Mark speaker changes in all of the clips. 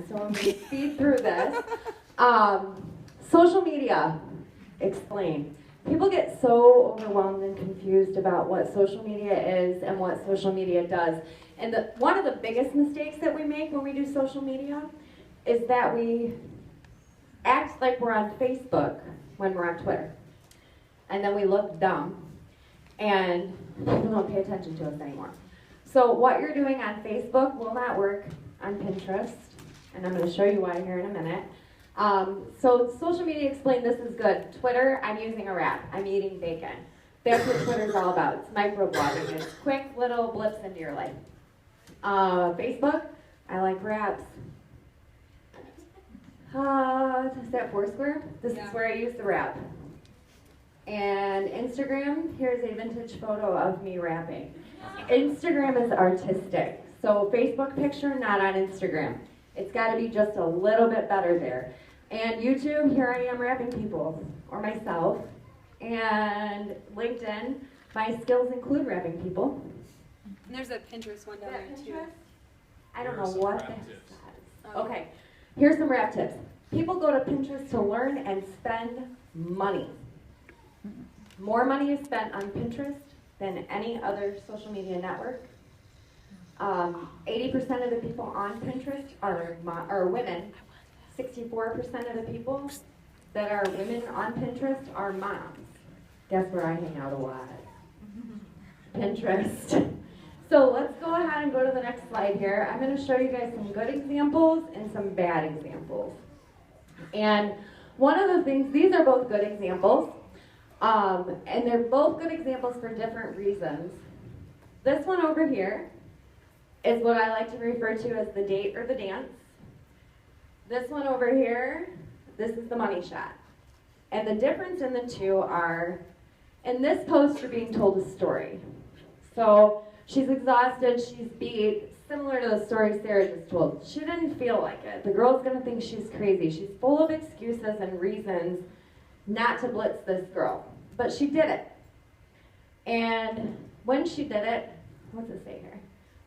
Speaker 1: again, so I'm going to speed through this. Social media. Explain. People get so overwhelmed and confused about what social media is and what social media does. And one of the biggest mistakes that we make when we do social media is that we act like we're on Facebook when we're on Twitter. And then we look dumb, and people don't pay attention to us anymore. So what you're doing on Facebook will not work on Pinterest, and I'm going to show you why here in a minute. So social media explained this is good. Twitter, I'm using a wrap. I'm eating bacon. That's what Twitter's all about. It's microblogging. It's quick little blips into your life. Facebook, I like wraps. Is that Foursquare? This is where I use the wrap. And Instagram, here's a vintage photo of me wrapping. Instagram is artistic. So Facebook picture, not on Instagram. It's got to be just a little bit better there. And YouTube, here I am wrapping people, or myself. And LinkedIn, my skills include wrapping people.
Speaker 2: And there's a Pinterest one down there too.
Speaker 1: I don't know what that says. Okay, here's some wrap tips. People go to Pinterest to learn and spend money. More money is spent on Pinterest than any other social media network. 80% of the people on Pinterest are women. 64% of the people that are women on Pinterest are moms. Guess where I hang out a lot? Pinterest. So let's go ahead and go to the next slide here. I'm going to show you guys some good examples and some bad examples. And one of the things, these are both good examples, and they're both good examples for different reasons. This one over here is what I like to refer to as the date or the dance. This one over here, this is the money shot. And the difference in the two are, in this post you're being told a story. So she's exhausted, she's beat, similar to the story Sarah just told. She didn't feel like it. The girl's gonna think she's crazy. She's full of excuses and reasons not to blitz this girl. But she did it. And when she did it, what's it say here?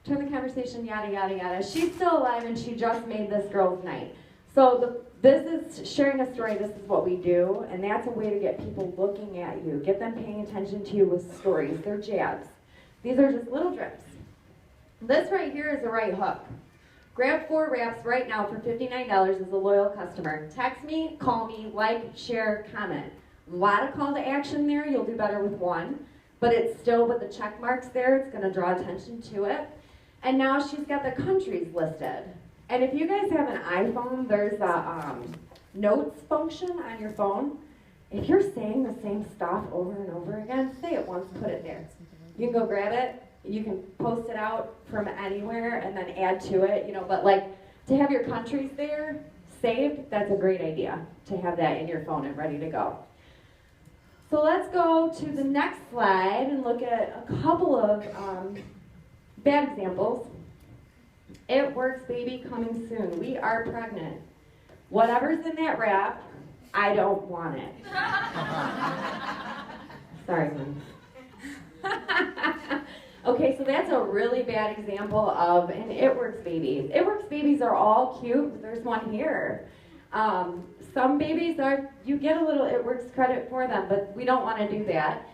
Speaker 1: Turn the conversation, yada, yada, yada. She's still alive and she just made this girl's night. So this is sharing a story, this is what we do, and that's a way to get people looking at you, get them paying attention to you with stories. They're jabs. These are just little drips. This right here is a right hook. Grab 4 wraps right now for $59 as a loyal customer. Text me, call me, like, share, comment. A lot of call to action there, you'll do better with one, but it's still with the check marks there, it's gonna draw attention to it. And now she's got the countries listed. And if you guys have an iPhone, there's a notes function on your phone. If you're saying the same stuff over and over again, say it once, put it there. You can go grab it, you can post it out from anywhere and then add to it, but like to have your countries there saved, that's a great idea to have that in your phone and ready to go. So let's go to the next slide and look at a couple of bad examples. It works, baby, coming soon. We are pregnant. Whatever's in that wrap, I don't want it. Sorry, honey. Okay, so that's a really bad example of an It Works baby. It Works babies are all cute. There's one here. Some babies you get a little It Works credit for them, but we don't want to do that.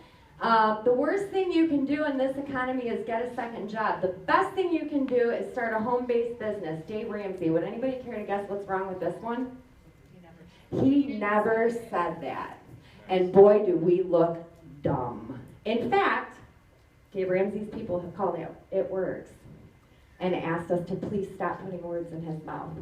Speaker 1: The worst thing you can do in this economy is get a second job. The best thing you can do is start a home-based business. Dave Ramsey, would anybody care to guess what's wrong with this one? He never said that. And boy, do we look dumb. In fact, Dave Ramsey's people have called It Works and asked us to please stop putting words in his mouth.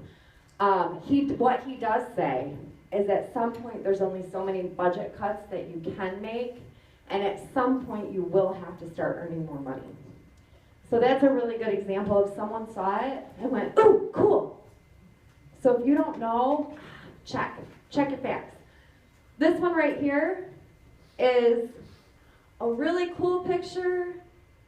Speaker 1: What he does say is at some point there's only so many budget cuts that you can make, and at some point you will have to start earning more money. So that's a really good example of someone saw it and went, ooh, cool. So if you don't know, check your facts. This one right here is a really cool picture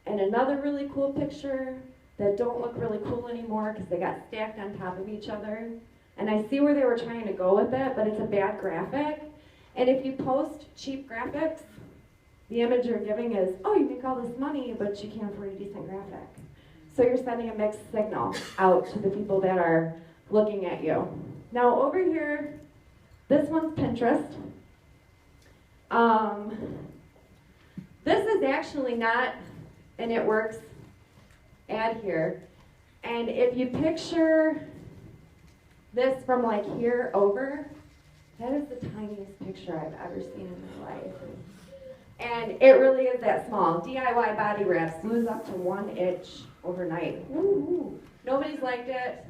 Speaker 1: and another really cool picture that don't look really cool anymore because they got stacked on top of each other. And I see where they were trying to go with it, but it's a bad graphic. And if you post cheap graphics, the image you're giving is, oh, you make all this money, but you can't afford a decent graphic. So you're sending a mixed signal out to the people that are looking at you. Now over here, this one's Pinterest. This is actually not an It Works ad here. And if you picture this from like here over, that is the tiniest picture I've ever seen in my life. And it really is that small. DIY body wraps lose up to 1 inch overnight. Ooh. Nobody's liked it.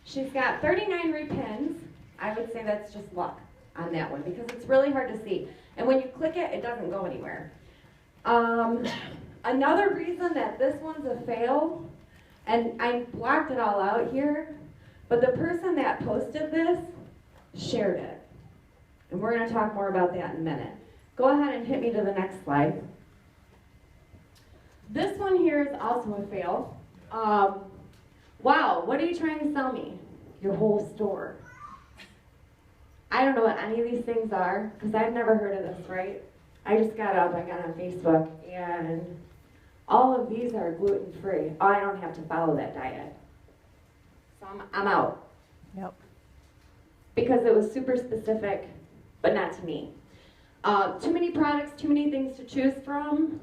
Speaker 1: She's got 39 repins. I would say that's just luck on that one because it's really hard to see. And when you click it, it doesn't go anywhere. Another reason that this one's a fail, and I blocked it all out here, but the person that posted this shared it. And we're going to talk more about that in a minute. Go ahead and hit me to the next slide. This one here is also a fail. Wow, what are you trying to sell me? Your whole store. I don't know what any of these things are, because I've never heard of this, right? I just got up, I got on Facebook, and all of these are gluten-free. Oh, I don't have to follow that diet. So I'm out.
Speaker 3: Yep.
Speaker 1: Because it was super specific, but not to me. Too many products, too many things to choose from.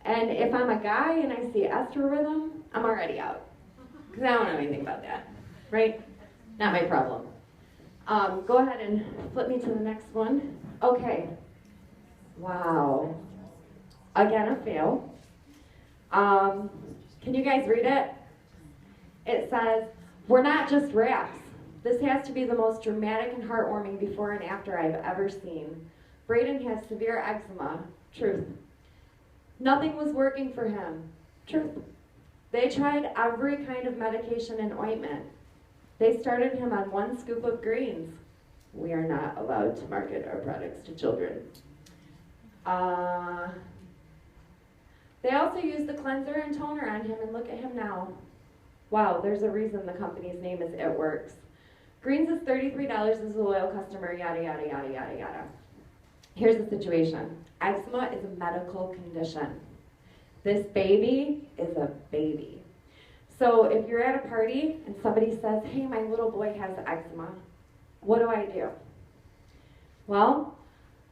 Speaker 1: And if I'm a guy and I see ester rhythm, I'm already out. Because I don't know anything about that, right? Not my problem. Go ahead and flip me to the next one. Okay. Wow. Again, a fail. Can you guys read it? It says, "We're not just wraps. This has to be the most dramatic and heartwarming before and after I've ever seen. Braden has severe eczema. Truth. Nothing was working for him. Truth. They tried every kind of medication and ointment. They started him on 1 scoop of greens. We are not allowed to market our products to children. They also used the cleanser and toner on him, and look at him now. Wow, there's a reason the company's name is It Works. Greens is $33 as a loyal customer, yada, yada, yada, yada, yada. Here's the situation. Eczema is a medical condition. This baby is a baby. So if you're at a party and somebody says, hey, my little boy has eczema, what do? Well,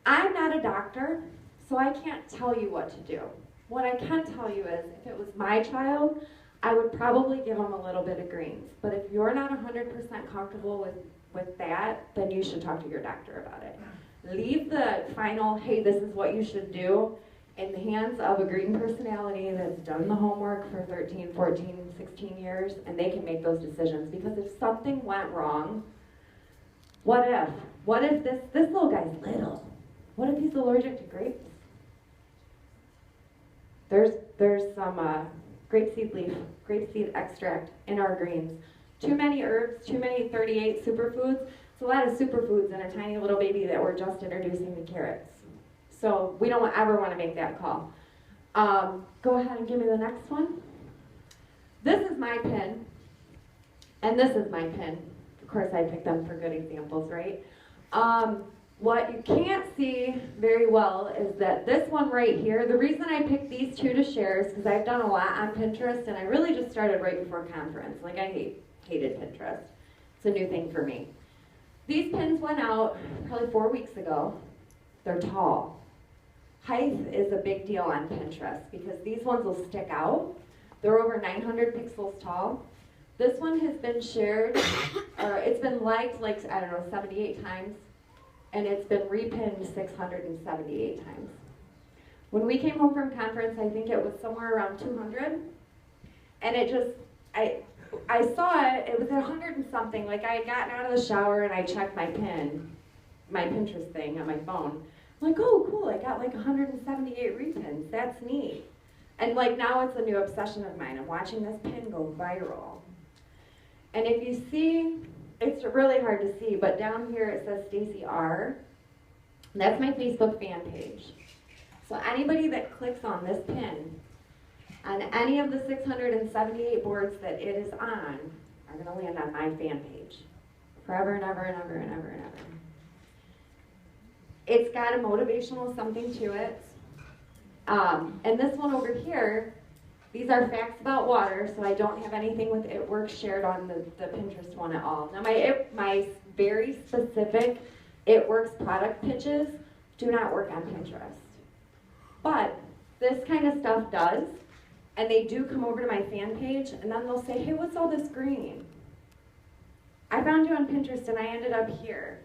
Speaker 1: I'm not a doctor, so I can't tell you what to do. What I can tell you is, if it was my child, I would probably give them a little bit of greens. But if you're not 100% comfortable with that, then you should talk to your doctor about it. Leave the final, hey, this is what you should do, in the hands of a green personality that's done the homework for 13, 14, 16 years, and they can make those decisions. Because if something went wrong, what if? What if this little guy's little? What if he's allergic to grapes? There's some grapeseed extract in our greens. Too many herbs, too many 38 superfoods. It's a lot of superfoods in a tiny little baby that we're just introducing to carrots. So we don't ever want to make that call. Go ahead and give me the next one. This is my pin, and this is my pin. Of course, I picked them for good examples, right? What you can't see very well is that this one right here, the reason I picked these two to share is because I've done a lot on Pinterest, and I really just started right before conference. Like, I hated Pinterest. It's a new thing for me. These pins went out probably 4 weeks ago. They're tall. Height is a big deal on Pinterest because these ones will stick out. They're over 900 pixels tall. This one has been shared, or it's been liked like, I don't know, 78 times. And it's been repinned 678 times. When we came home from conference, I think it was somewhere around 200. And it just, I saw it was 100 and something. Like, I had gotten out of the shower and I checked my Pinterest thing on my phone. I'm like, oh, cool, I got like 178 repins. That's neat. And like, now it's a new obsession of mine. I'm watching this pin go viral. And if you see, it's really hard to see, but down here it says Stacy R. That's my Facebook fan page. So anybody that clicks on this pin, on any of the 678 boards that it is on, are going to land on my fan page. Forever and ever and ever and ever and ever. It's got a motivational something to it. And this one over here These are facts about water, so I don't have anything with It Works shared on the Pinterest one at all. Now my very specific It Works product pitches do not work on Pinterest. But this kind of stuff does, and they do come over to my fan page, and then they'll say, hey, what's all this green? I found you on Pinterest, and I ended up here.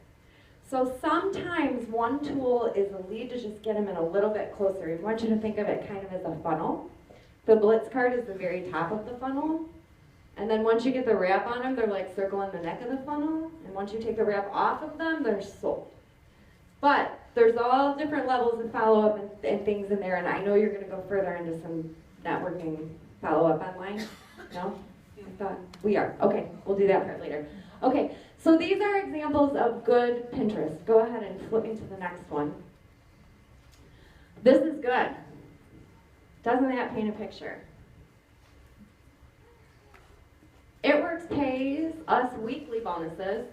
Speaker 1: So sometimes one tool is a lead to just get them in a little bit closer. I want you to think of it kind of as a funnel. The Blitz card is the very top of the funnel. And then once you get the wrap on them, they're like circling the neck of the funnel. And once you take the wrap off of them, they're sold. But there's all different levels of follow-up and things in there. And I know you're going to go further into some networking follow-up online. No? I thought we are. Okay, we'll do that part later. Okay, so these are examples of good Pinterest. Go ahead and flip me to the next one. This is good. Doesn't that paint a picture? It Works pays us weekly bonuses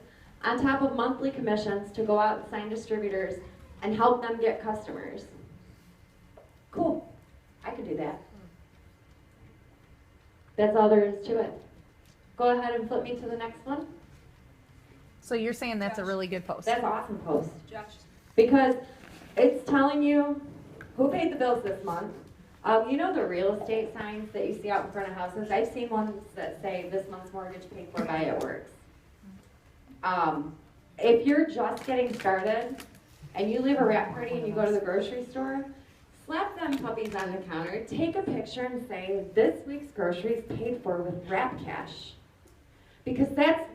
Speaker 1: on top of monthly commissions to go out and sign distributors and help them get customers. Cool. I could do that. That's all there is to it. Go ahead and flip me to the next one.
Speaker 3: So you're saying that's a really good post?
Speaker 1: That's an awesome post.
Speaker 2: Josh.
Speaker 1: Because it's telling you who paid the bills this month. You know the real estate signs that you see out in front of houses? I've seen ones that say this month's mortgage paid for by It Works. If you're just getting started and you leave a wrap party and you go to the grocery store, slap them puppies on the counter, take a picture and say, this week's groceries paid for with wrap cash. Because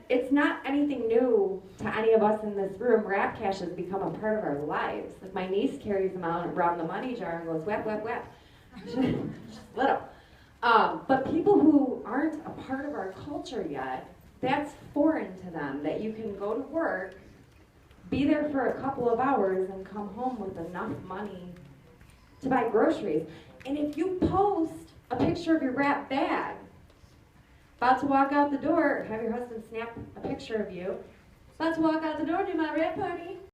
Speaker 1: it's not anything new to any of us in this room. Wrap cash has become a part of our lives. Like my niece carries them out around the money jar and goes, whap, whap, whap. Little. But people who aren't a part of our culture yet, that's foreign to them, that you can go to work, be there for a couple of hours, and come home with enough money to buy groceries. And if you post a picture of your wrap bag, about to walk out the door, have your husband snap a picture of you, about to walk out the door, do my wrap party,